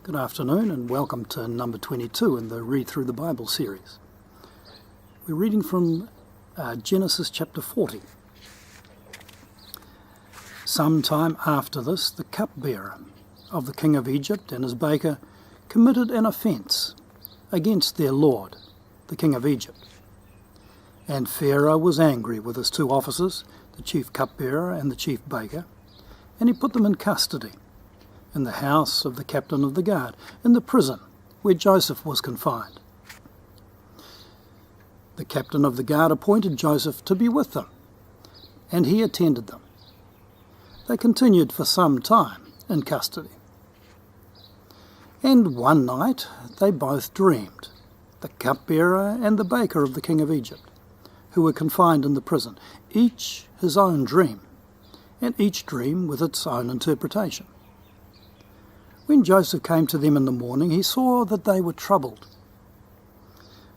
Good afternoon and welcome to number 22 in the Read Through the Bible series. We're reading from Genesis chapter 40. Some time after this, the cupbearer of the king of Egypt and his baker committed an offence against their lord, the king of Egypt. And Pharaoh was angry with his two officers, the chief cupbearer and the chief baker, and he put them in custody in the house of the captain of the guard, in the prison where Joseph was confined. The captain of the guard appointed Joseph to be with them, and he attended them. They continued for some time in custody. And one night they both dreamed, the cupbearer and the baker of the king of Egypt, who were confined in the prison, each his own dream, and each dream with its own interpretation. When Joseph came to them in the morning, he saw that they were troubled.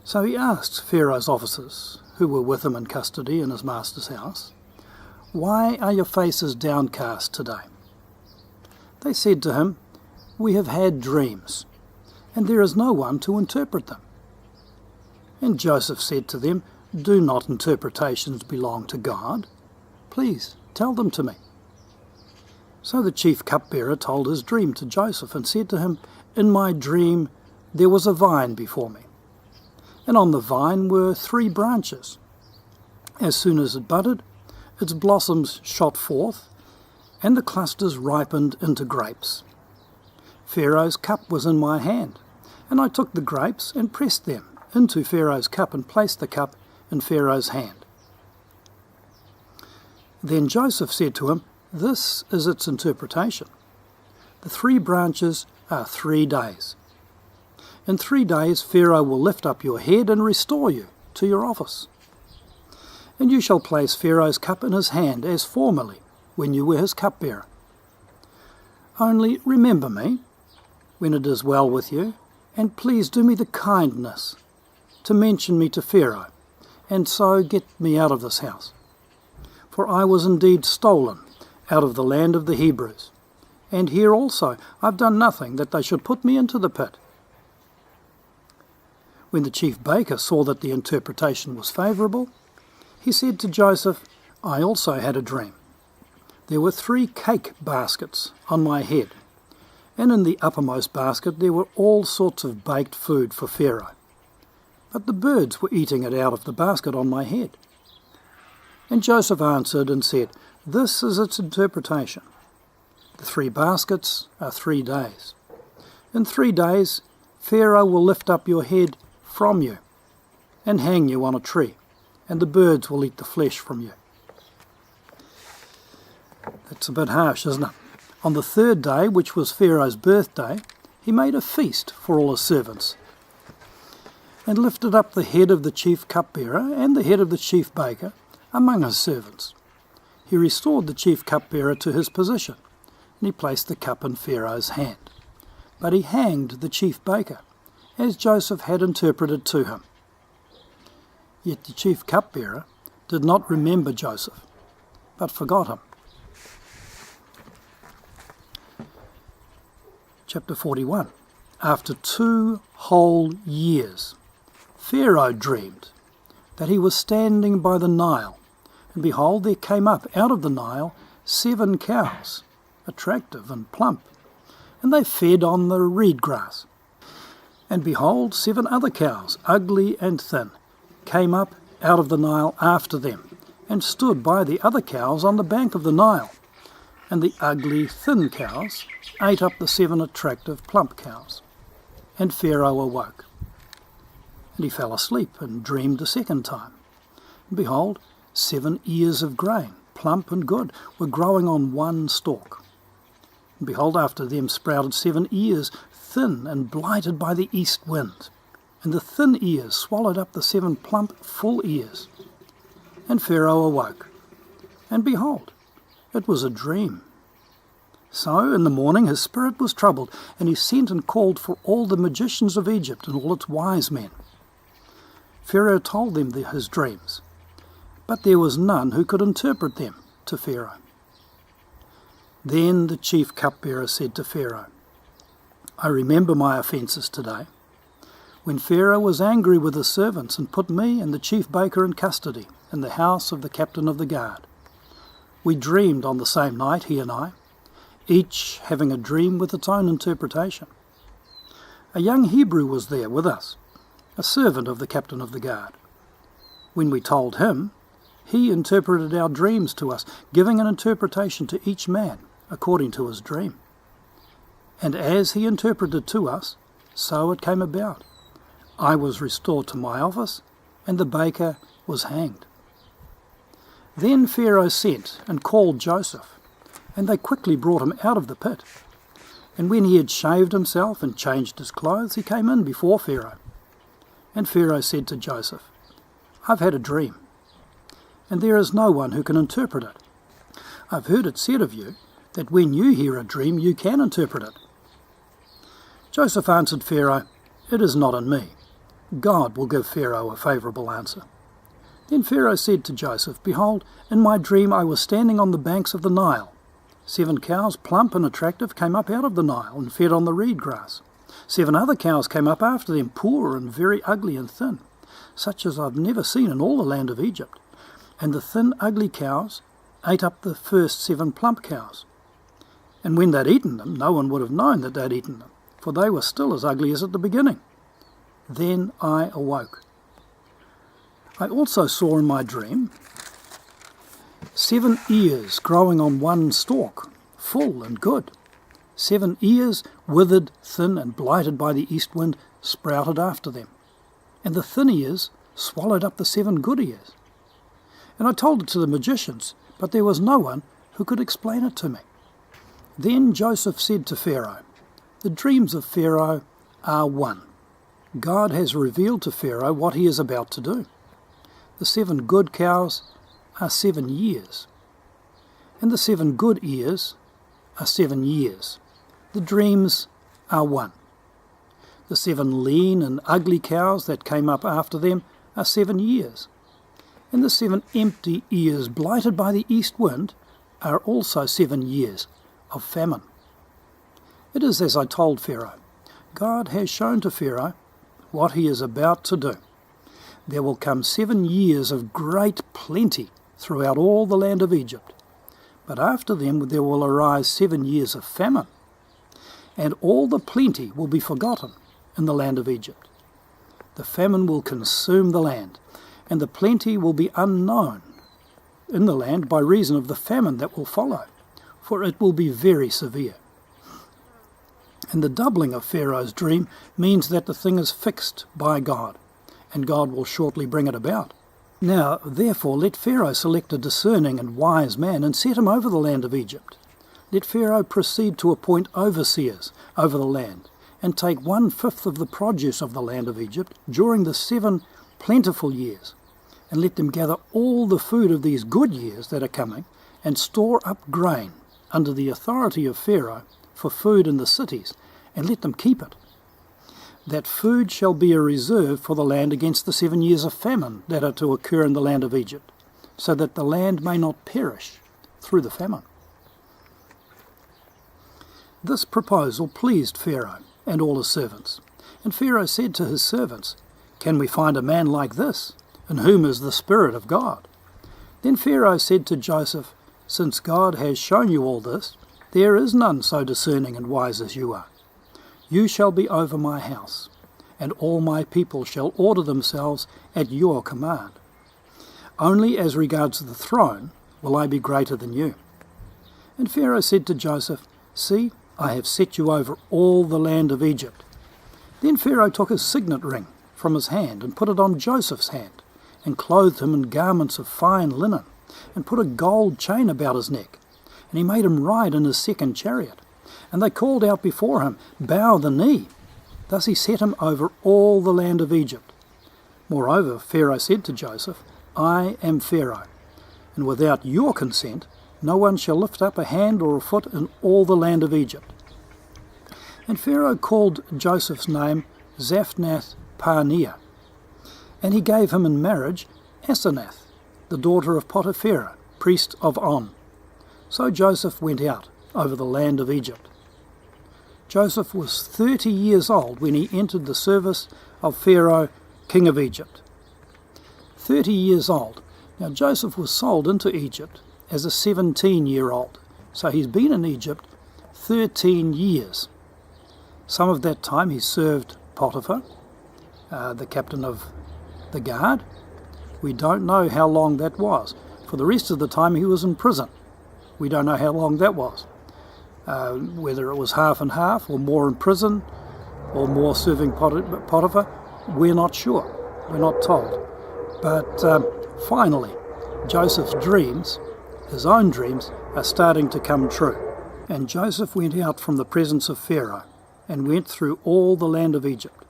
So he asked Pharaoh's officers, who were with him in custody in his master's house, "Why are your faces downcast today?" They said to him, "We have had dreams, and there is no one to interpret them." And Joseph said to them, "Do not interpretations belong to God? Please tell them to me." So the chief cupbearer told his dream to Joseph and said to him, "In my dream there was a vine before me, and on the vine were 3 branches. As soon as it budded, its blossoms shot forth, and the clusters ripened into grapes. Pharaoh's cup was in my hand, and I took the grapes and pressed them into Pharaoh's cup and placed the cup in Pharaoh's hand." Then Joseph said to him, "This is its interpretation. The 3 branches are 3 days. In 3 days Pharaoh will lift up your head and restore you to your office. And you shall place Pharaoh's cup in his hand as formerly, when you were his cupbearer. Only remember me when it is well with you, and please do me the kindness to mention me to Pharaoh, and so get me out of this house. For I was indeed stolen out of the land of the Hebrews, and here also I've done nothing that they should put me into the pit." When the chief baker saw that the interpretation was favourable, he said to Joseph, "I also had a dream. There were 3 cake baskets on my head, and in the uppermost basket there were all sorts of baked food for Pharaoh. But the birds were eating it out of the basket on my head." And Joseph answered and said, "This is its interpretation. The 3 baskets are 3 days. In 3 days Pharaoh will lift up your head from you and hang you on a tree, and the birds will eat the flesh from you." That's a bit harsh, isn't it? On the 3rd day, which was Pharaoh's birthday, he made a feast for all his servants, and lifted up the head of the chief cupbearer and the head of the chief baker among his servants. He restored the chief cupbearer to his position, and he placed the cup in Pharaoh's hand. But he hanged the chief baker, as Joseph had interpreted to him. Yet the chief cupbearer did not remember Joseph, but forgot him. Chapter 41. After 2 whole years, Pharaoh dreamed that he was standing by the Nile, and behold, there came up out of the Nile 7 cows, attractive and plump, and they fed on the reed grass. And behold, 7 other cows, ugly and thin, came up out of the Nile after them, and stood by the other cows on the bank of the Nile. And the ugly, thin cows ate up the 7 attractive, plump cows. And Pharaoh awoke, and he fell asleep and dreamed a second time. And behold, 7 ears of grain, plump and good, were growing on one stalk. And behold, after them sprouted 7 ears, thin and blighted by the east wind. And the thin ears swallowed up the 7 plump, full ears. And Pharaoh awoke, and behold, it was a dream. So in the morning his spirit was troubled, and he sent and called for all the magicians of Egypt and all its wise men. Pharaoh told them his dreams, but there was none who could interpret them to Pharaoh. Then the chief cupbearer said to Pharaoh, I remember my offences today, when Pharaoh was angry with his servants and put me and the chief baker in custody in the house of the captain of the guard. We dreamed on the same night, he and I, each having a dream with its own interpretation. A young Hebrew was there with us, a servant of the captain of the guard. When we told him, he interpreted our dreams to us, giving an interpretation to each man according to his dream. And as he interpreted to us, so it came about. I was restored to my office, and the baker was hanged. Then Pharaoh sent and called Joseph, and they quickly brought him out of the pit. And when he had shaved himself and changed his clothes, he came in before Pharaoh. And Pharaoh said to Joseph, I've had a dream, and there is no one who can interpret it. I've heard it said of you that when you hear a dream, you can interpret it. Joseph answered Pharaoh, It is not in me. God will give Pharaoh a favourable answer. Then Pharaoh said to Joseph, Behold, in my dream I was standing on the banks of the Nile. 7 cows, plump and attractive, came up out of the Nile and fed on the reed grass. 7 other cows came up after them, poor and very ugly and thin, such as I've never seen in all the land of Egypt. And the thin, ugly cows ate up the first 7 plump cows. And when they'd eaten them, no one would have known that they'd eaten them, for they were still as ugly as at the beginning. Then I awoke. I also saw in my dream 7 ears growing on one stalk, full and good. 7 ears, withered, thin, and blighted by the east wind, sprouted after them. And the thin ears swallowed up the 7 good ears. And I told it to the magicians, but there was no one who could explain it to me. Then Joseph said to Pharaoh, The dreams of Pharaoh are one. God has revealed to Pharaoh what he is about to do. The 7 good cows are 7 years, and the 7 good ears are 7 years. The dreams are one. The 7 lean and ugly cows that came up after them are 7 years, and the 7 empty ears blighted by the east wind are also 7 years of famine. It is as I told Pharaoh. God has shown to Pharaoh what he is about to do. There will come 7 years of great plenty throughout all the land of Egypt, but after them there will arise 7 years of famine, and all the plenty will be forgotten in the land of Egypt. The famine will consume the land, and the plenty will be unknown in the land by reason of the famine that will follow, for it will be very severe. And the doubling of Pharaoh's dream means that the thing is fixed by God, and God will shortly bring it about. Now, therefore, let Pharaoh select a discerning and wise man and set him over the land of Egypt. Let Pharaoh proceed to appoint overseers over the land, and take 1/5 of the produce of the land of Egypt during the 7 plentiful years, and let them gather all the food of these good years that are coming, and store up grain under the authority of Pharaoh for food in the cities, and let them keep it. That food shall be a reserve for the land against the 7 years of famine that are to occur in the land of Egypt, so that the land may not perish through the famine. This proposal pleased Pharaoh and all his servants, and Pharaoh said to his servants, Can we find a man like this, in whom is the Spirit of God? Then Pharaoh said to Joseph, Since God has shown you all this, there is none so discerning and wise as you are. You shall be over my house, and all my people shall order themselves at your command. Only as regards the throne will I be greater than you. And Pharaoh said to Joseph, See, I have set you over all the land of Egypt. Then Pharaoh took his signet ring from his hand and put it on Joseph's hand, and clothed him in garments of fine linen, and put a gold chain about his neck, and he made him ride in his 2nd chariot. And they called out before him, Bow the knee. Thus he set him over all the land of Egypt. Moreover, Pharaoh said to Joseph, I am Pharaoh, and without your consent no one shall lift up a hand or a foot in all the land of Egypt. And Pharaoh called Joseph's name Zaphnath-Paaneah, and he gave him in marriage Asenath, the daughter of Potipherah, priest of On. So Joseph went out over the land of Egypt. Joseph was 30 years old when he entered the service of Pharaoh, king of Egypt. 30 years old. Now Joseph was sold into Egypt as a 17-year-old, so he's been in Egypt 13 years. Some of that time he served Potiphar, the captain of the guard. We don't know how long that was. For the rest of the time he was in prison. We don't know how long that was. Whether it was half and half, or more in prison, or more serving Potiphar, we're not sure. We're not told. But finally, Joseph's dreams, his own dreams, are starting to come true. And Joseph went out from the presence of Pharaoh and went through all the land of Egypt.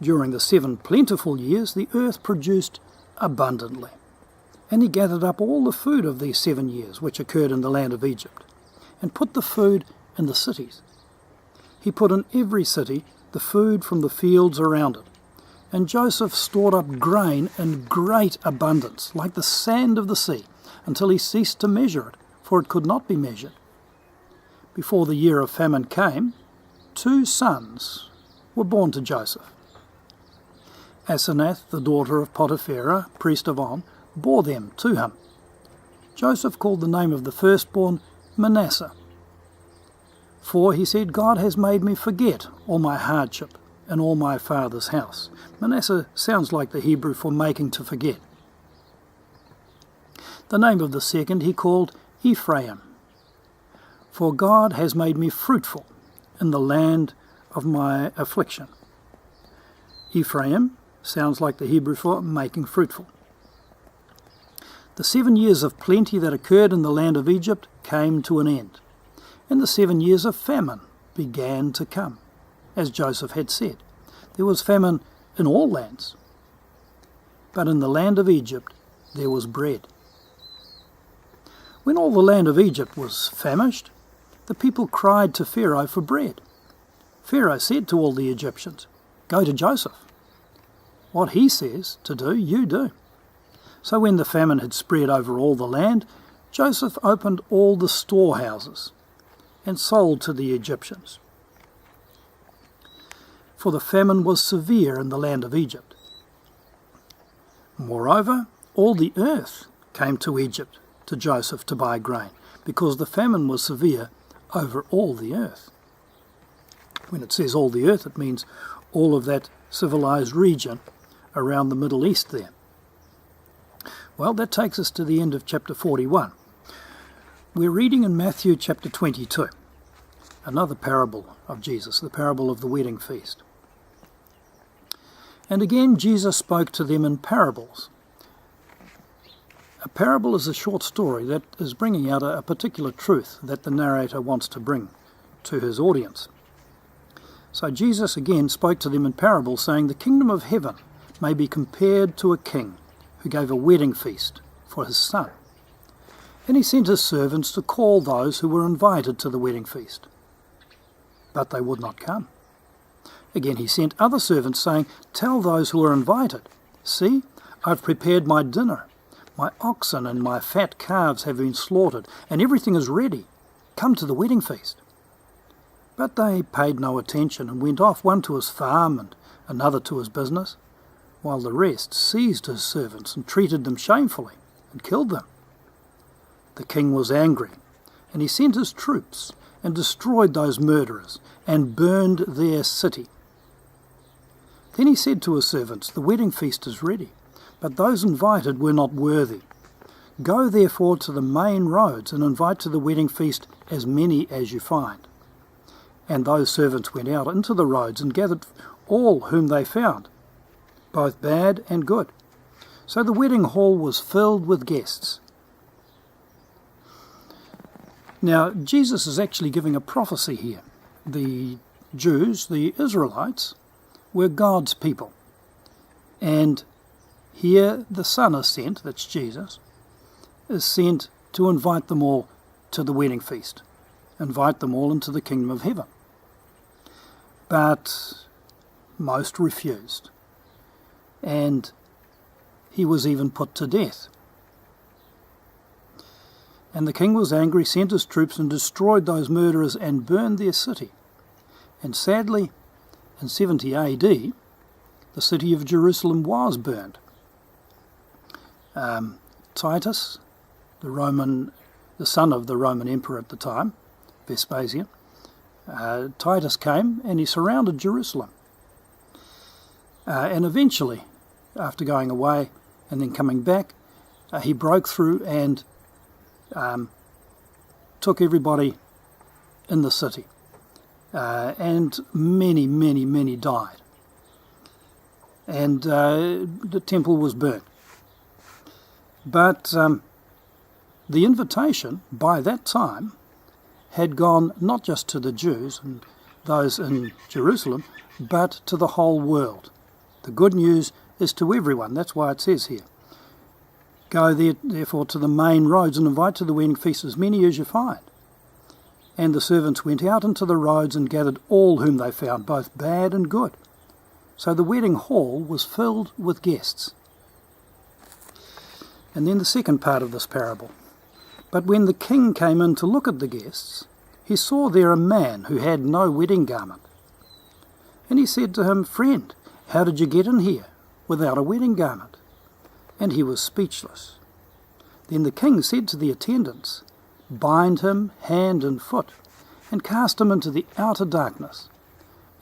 During the 7 plentiful years, the earth produced abundantly. And he gathered up all the food of these 7 years which occurred in the land of Egypt, and put the food in the cities. He put in every city the food from the fields around it. And Joseph stored up grain in great abundance, like the sand of the sea, until he ceased to measure it, for it could not be measured. Before the year of famine came, 2 sons were born to Joseph. Asenath, the daughter of Potiphera, priest of On, bore them to him. Joseph called the name of the firstborn Manasseh. For, he said, God has made me forget all my hardship and all my father's house. Manasseh sounds like the Hebrew for making to forget. The name of the second he called Ephraim. For God has made me fruitful in the land of my affliction. Ephraim sounds like the Hebrew for making fruitful. The 7 years of plenty that occurred in the land of Egypt came to an end, and the 7 years of famine began to come, as Joseph had said. There was famine in all lands, but in the land of Egypt there was bread. When all the land of Egypt was famished, the people cried to Pharaoh for bread. Pharaoh said to all the Egyptians, "Go to Joseph. What he says to do, you do." So when the famine had spread over all the land, Joseph opened all the storehouses and sold to the Egyptians. For the famine was severe in the land of Egypt. Moreover, all the earth came to Egypt to Joseph to buy grain, because the famine was severe over all the earth. When it says all the earth, it means all of that civilized region around the Middle East there. Well, that takes us to the end of chapter 41. We're reading in Matthew chapter 22, another parable of Jesus, the parable of the wedding feast. And again, Jesus spoke to them in parables. A parable is a short story that is bringing out a particular truth that the narrator wants to bring to his audience. So Jesus again spoke to them in parables, saying, "The kingdom of heaven may be compared to a king who gave a wedding feast for his son. And he sent his servants to call those who were invited to the wedding feast. But they would not come. Again he sent other servants, saying, 'Tell those who are invited, see, I've prepared my dinner. My oxen and my fat calves have been slaughtered, and everything is ready. Come to the wedding feast.' But they paid no attention and went off, one to his farm and another to his business, while the rest seized his servants and treated them shamefully and killed them. The king was angry, and he sent his troops and destroyed those murderers and burned their city. Then he said to his servants, 'The wedding feast is ready, but those invited were not worthy. Go therefore to the main roads and invite to the wedding feast as many as you find.' And those servants went out into the roads and gathered all whom they found, both bad and good. So the wedding hall was filled with guests." Now, Jesus is actually giving a prophecy here. The Jews, the Israelites, were God's people. And here the Son is sent, that's Jesus, is sent to invite them all to the wedding feast, invite them all into the kingdom of heaven. But most refused, and he was even put to death. And the king was angry, sent his troops and destroyed those murderers and burned their city. And sadly, in 70 AD, the city of Jerusalem was burned. Titus, the son of the Roman emperor at the time, Vespasian, Titus came and he surrounded Jerusalem. And eventually, after going away and then coming back, he broke through and took everybody in the city. And many, many, many died. And the temple was burnt. But the invitation by that time had gone not just to the Jews and those in Jerusalem, but to the whole world. The good news is to everyone. That's why it says here, "Go therefore to the main roads and invite to the wedding feast as many as you find." And the servants went out into the roads and gathered all whom they found, both bad and good. So the wedding hall was filled with guests. And then the second part of this parable. "But when the king came in to look at the guests, he saw there a man who had no wedding garment. And he said to him, 'Friend, how did you get in here without a wedding garment?' And he was speechless. Then the king said to the attendants, 'Bind him hand and foot, and cast him into the outer darkness.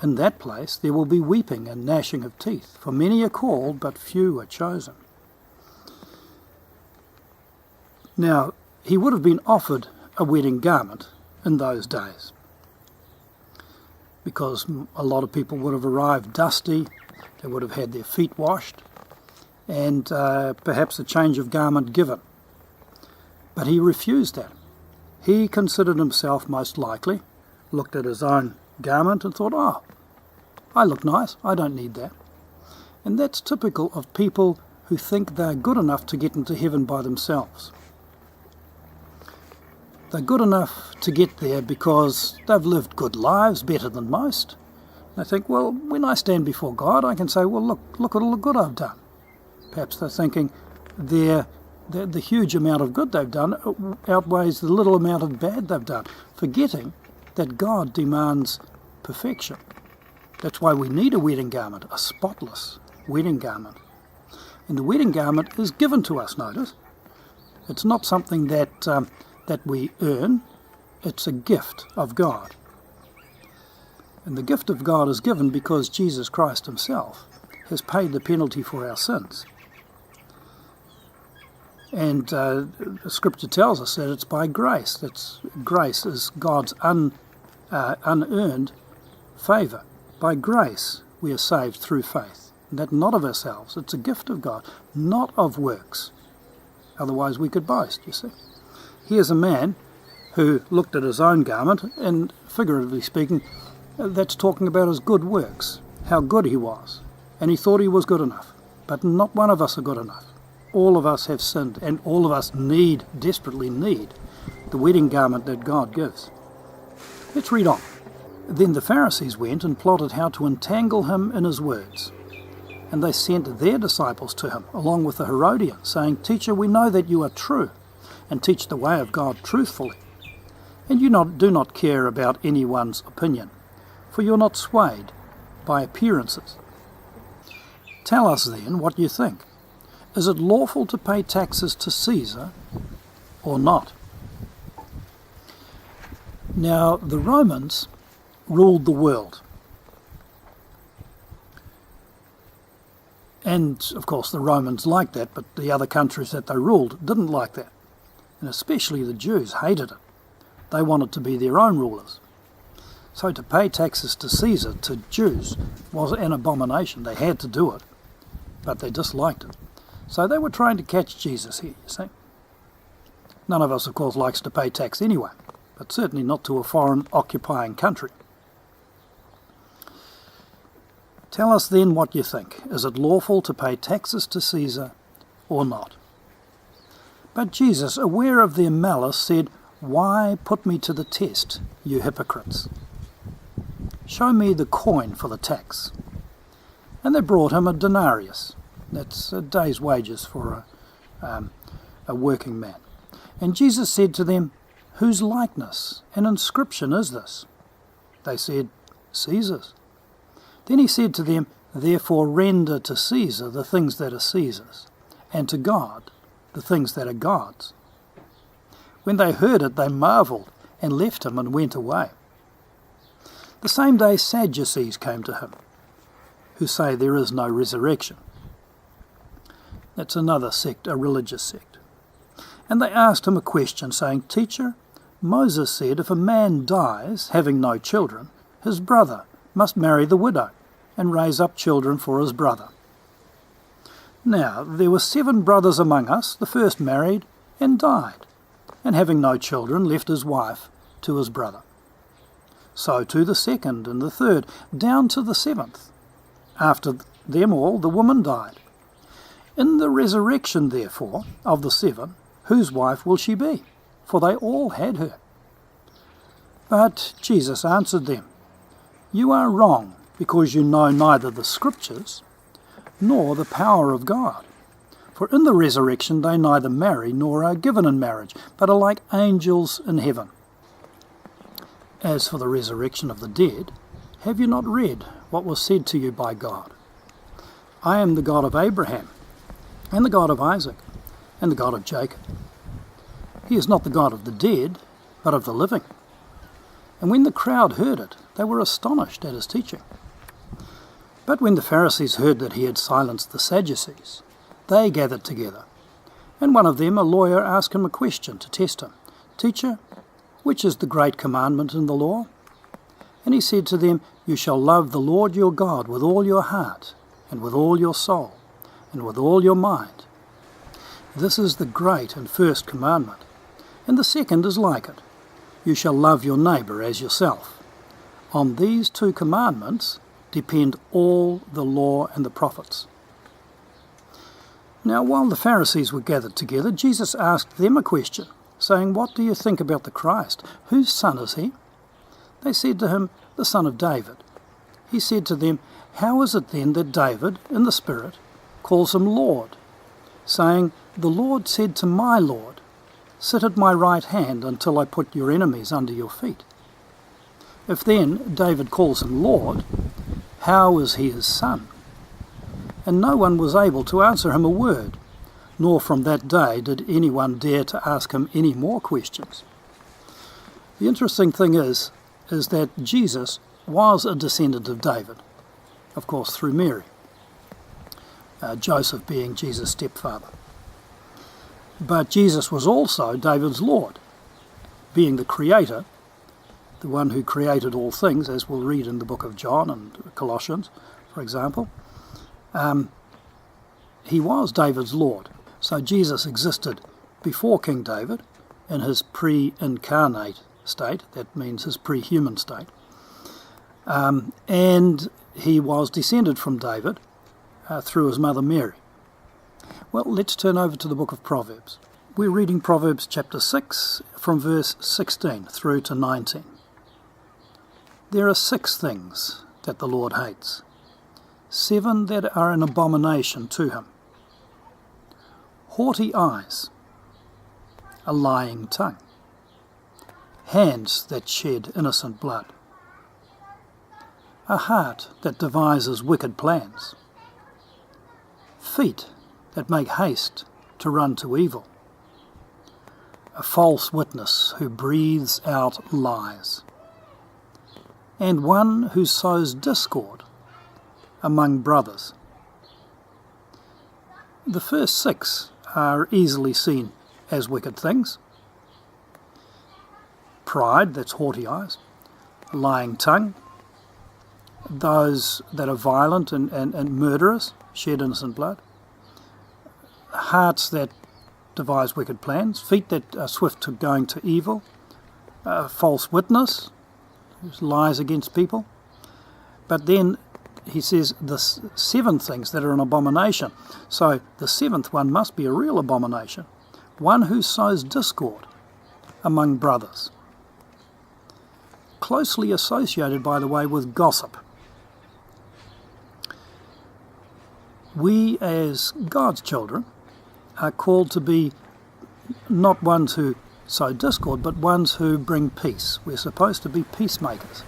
In that place there will be weeping and gnashing of teeth, for many are called, but few are chosen.'" Now, he would have been offered a wedding garment in those days, because a lot of people would have arrived dusty, they would have had their feet washed, and perhaps a change of garment given. But he refused that. He considered himself most likely, looked at his own garment and thought, "Oh, I look nice, I don't need that." And that's typical of people who think they're good enough to get into heaven by themselves. They're good enough to get there because they've lived good lives, better than most. They think, well, when I stand before God, I can say, well, look at all the good I've done. Perhaps they're thinking the huge amount of good they've done outweighs the little amount of bad they've done, forgetting that God demands perfection. That's why we need a wedding garment, a spotless wedding garment. And the wedding garment is given to us, notice. It's not something that we earn, it's a gift of God. And the gift of God is given because Jesus Christ himself has paid the penalty for our sins. And the Scripture tells us that it's by grace. Grace is God's unearned favour. By grace we are saved through faith. And that not of ourselves, it's a gift of God, not of works. Otherwise we could boast, you see. Here's a man who looked at his own garment, and figuratively speaking, that's talking about his good works, how good he was. And he thought he was good enough. But not one of us are good enough. All of us have sinned, and all of us desperately need, the wedding garment that God gives. Let's read on. "Then the Pharisees went and plotted how to entangle him in his words. And they sent their disciples to him, along with the Herodians, saying, 'Teacher, we know that you are true, and teach the way of God truthfully. And you do not care about anyone's opinion, for you're not swayed by appearances. Tell us then what you think. Is it lawful to pay taxes to Caesar or not?'" Now, the Romans ruled the world. And, of course, the Romans liked that, but the other countries that they ruled didn't like that. And especially the Jews hated it. They wanted to be their own rulers. So to pay taxes to Caesar, to Jews, was an abomination. They had to do it, but they disliked it. So they were trying to catch Jesus here, you see. None of us, of course, likes to pay tax anyway, but certainly not to a foreign occupying country. "Tell us then what you think. Is it lawful to pay taxes to Caesar or not?" But Jesus, aware of their malice, said, "Why put me to the test, you hypocrites? Show me the coin for the tax." And they brought him a denarius. That's a day's wages for a working man. And Jesus said to them, "Whose likeness and inscription is this?" They said, Caesar's. Then he said to them, Therefore render to Caesar the things that are Caesar's, and to God the things that are God's. When they heard it, they marvelled, and left him and went away. The same day Sadducees came to him, who say there is no resurrection. That's another sect, a religious sect. And they asked him a question, saying, Teacher, Moses said, if a man dies, having no children, his brother must marry the widow, and raise up children for his brother. Now there were 7 brothers among us. The first married and died, and having no children, left his wife to his brother. So too the second and the third, down to the 7th. After them all, the woman died. In the resurrection, therefore, of the 7, whose wife will she be? For they all had her. But Jesus answered them, You are wrong, because you know neither the Scriptures nor the power of God. For in the resurrection they neither marry nor are given in marriage, but are like angels in heaven. As for the resurrection of the dead, have you not read what was said to you by God? I am the God of Abraham, and the God of Isaac, and the God of Jacob. He is not the God of the dead, but of the living. And when the crowd heard it, they were astonished at his teaching. But when the Pharisees heard that he had silenced the Sadducees, they gathered together. And one of them, a lawyer, asked him a question to test him. Teacher, which is the great commandment in the law? And he said to them, You shall love the Lord your God with all your heart, and with all your soul, and with all your mind. This is the great and first commandment. And the second is like it. You shall love your neighbour as yourself. On these 2 commandments depend all the law and the prophets. Now, while the Pharisees were gathered together, Jesus asked them a question, saying, What do you think about the Christ? Whose son is he? They said to him, The son of David. He said to them, How is it then that David, in the Spirit, calls him Lord, saying, The Lord said to my Lord, Sit at my right hand until I put your enemies under your feet. If then David calls him Lord, how is he his son? And no one was able to answer him a word, nor from that day did anyone dare to ask him any more questions. The interesting thing is that Jesus was a descendant of David, of course through Mary, Joseph being Jesus' stepfather. But Jesus was also David's Lord, being the creator, the one who created all things, as we'll read in the book of John and Colossians, for example. He was David's Lord. So Jesus existed before King David in his pre-incarnate state, that means his pre-human state. And he was descended from David through his mother Mary. Well, let's turn over to the book of Proverbs. We're reading Proverbs chapter 6 from verse 16 through to 19. There are 6 things that the Lord hates, 7 that are an abomination to him: haughty eyes, a lying tongue, hands that shed innocent blood, a heart that devises wicked plans, feet that make haste to run to evil, a false witness who breathes out lies, and one who sows discord among brothers. The first 6 are easily seen as wicked things. Pride, that's haughty eyes, lying tongue, those that are violent and murderous, shed innocent blood, hearts that devise wicked plans, feet that are swift to going to evil, false witness, who lies against people. But then he says the 7 things that are an abomination. So the 7th one must be a real abomination, one who sows discord among brothers. Closely associated, by the way, with gossip. We, as God's children, are called to be not ones who sow discord, but ones who bring peace. We're supposed to be peacemakers.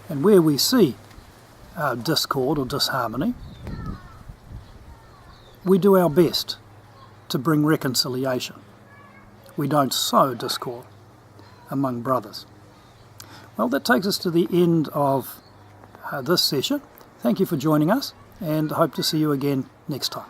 And where we see discord or disharmony, we do our best to bring reconciliation. We don't sow discord among brothers. Well, that takes us to the end of this session. Thank you for joining us, and hope to see you again next time.